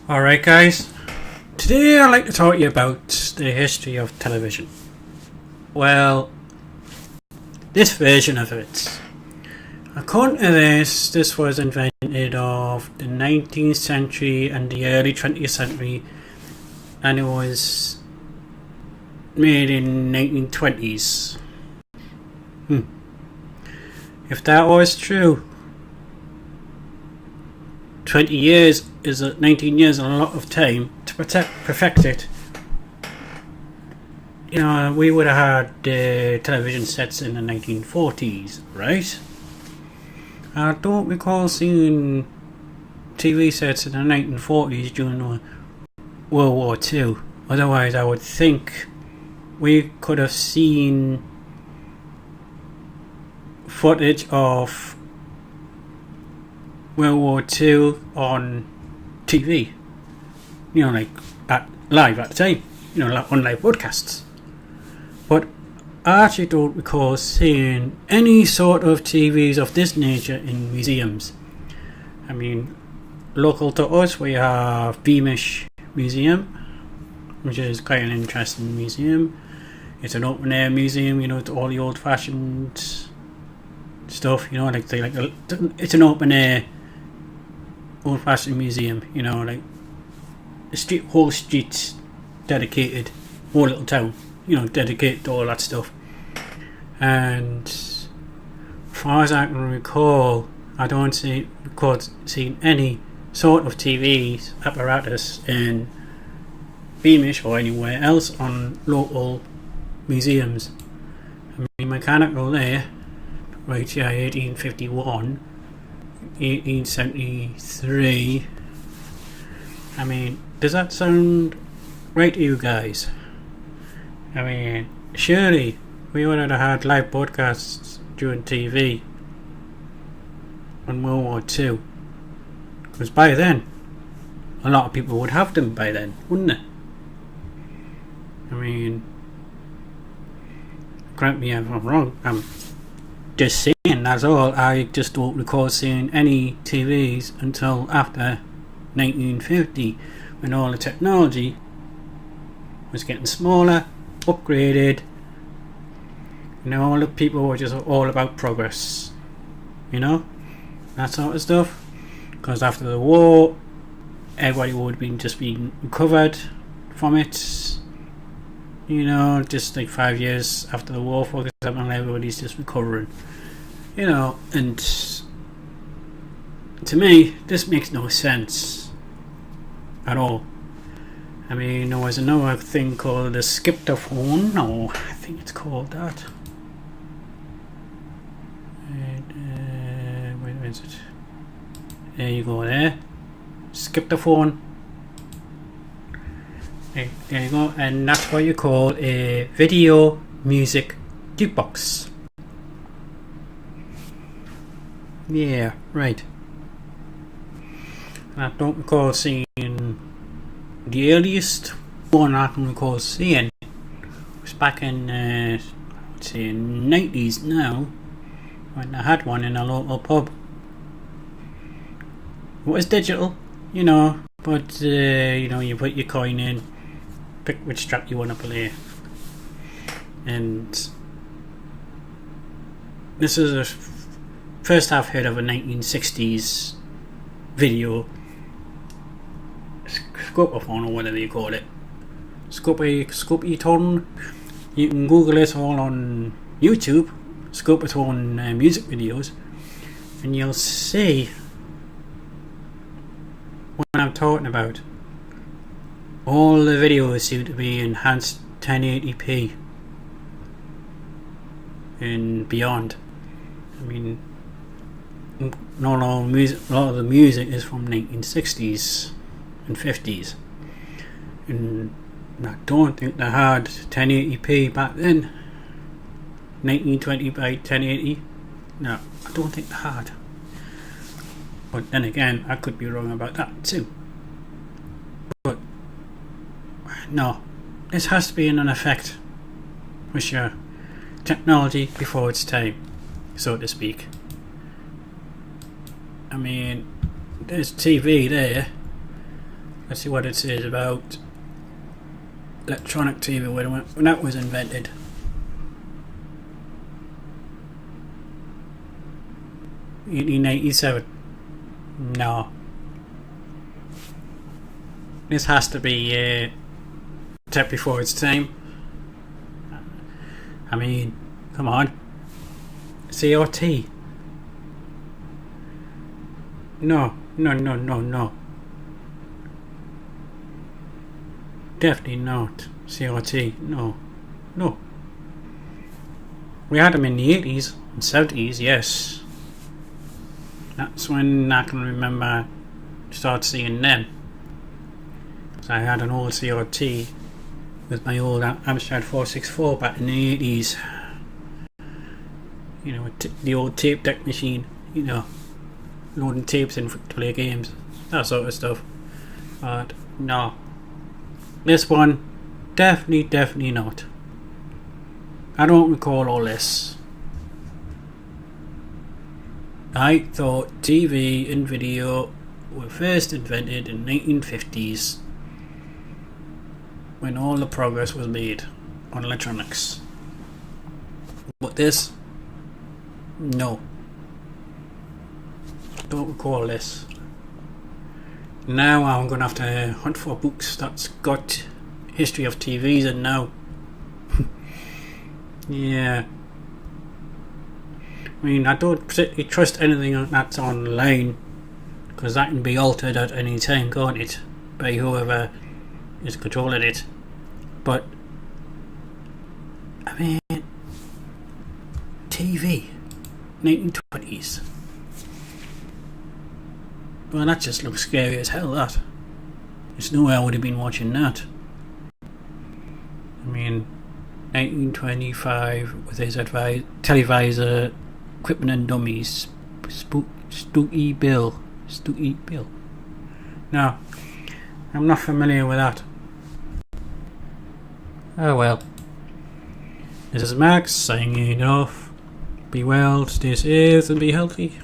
Alright guys, today I'd like to talk to you about the history of television. Well, this version of it. According to this was invented of the 19th century and the early 20th century, and it was made in 1920s. If that was true, 19 years is a lot of time to perfect it. You know, we would have had television sets in the 1940s, right? I don't recall seeing TV sets in the 1940s during World War II. Otherwise, I would think we could have seen footage of World War II on TV. You know, like live at the time. You know, like on live broadcasts. But I actually don't recall seeing any sort of TVs of this nature in museums. I mean, local to us, we have Beamish Museum, which is quite an interesting museum. It's an open air museum. You know, it's all the old fashioned stuff. You know, it's an open air, old fashioned museum. You know, like whole streets dedicated, whole little town. You know, dedicated to all that stuff. And as far as I can recall, I don't recall seeing any sort of TV apparatus in Beamish or anywhere else on local museums. I mean, mechanical there, right? Yeah, 1851, 1873. I mean, does that sound right to you guys? I mean, surely we would have had live broadcasts during TV on World War II. Because by then, a lot of people would have them by then, wouldn't they? I mean, correct me if I'm wrong, I'm just saying, that's all. I just don't recall seeing any TVs until after 1950, when all the technology was getting smaller, upgraded. You know, all the people were just all about progress. You know, that sort of stuff. Because after the war, everybody would have been recovered from it. You know, just like 5 years after the war, for example, everybody's just recovering. You know, and to me, this makes no sense at all. I mean, there was another thing called the skiptophone. No, I think it's called that. Where is it? There you go there. Skiptophone. There you go. And that's what you call a video music jukebox. Yeah, right. And I don't recall seeing the earliest one I can recall seeing was back in, I would say, 90s now, when I had one in a local pub. It was digital, you know, but you know, you put your coin in, pick which track you want to play, and this is the first I've heard of a 1960s video scopophone, or whatever you call it. Scopophone. You can Google it all on YouTube. Scopophone music videos, and you'll see what I'm talking about. All the videos seem to be enhanced 1080p and beyond. I mean, not all music. A lot of the music is from 1960s and 50s, and I don't think they had 1080p back then. 1920 by 1080. No, I don't think they had. But then again, I could be wrong about that too. But no, this has to be in an effect with your technology before its time, so to speak. I mean, there's TV there Let's see what it says about electronic TV when that was invented. 1887. No. This has to be a step before its time. I mean, come on. CRT. No. Definitely not. CRT. No. We had them in the 80s and 70s, yes. That's when I can remember start seeing them. So I had an old CRT with my old Amstrad 464 back in the 80s. You know, the old tape deck machine, you know, loading tapes in to play games, that sort of stuff. But no. This one, definitely not. I don't recall all this. I thought TV and video were first invented in 1950s when all the progress was made on electronics. But this, no. Don't recall this. Now I'm going to have to hunt for books that's got history of TVs in now. Yeah. I mean, I don't particularly trust anything that's online, because that can be altered at any time, can't it? By whoever is controlling it. But, I mean, TV, 1920s. Well, that just looks scary as hell, that. There's no way I would have been watching that. I mean, 1925 with his televisor, equipment and dummies, Stooky Bill. No, I'm not familiar with that. Oh well. This is Max signing off. Be well, stay safe and be healthy.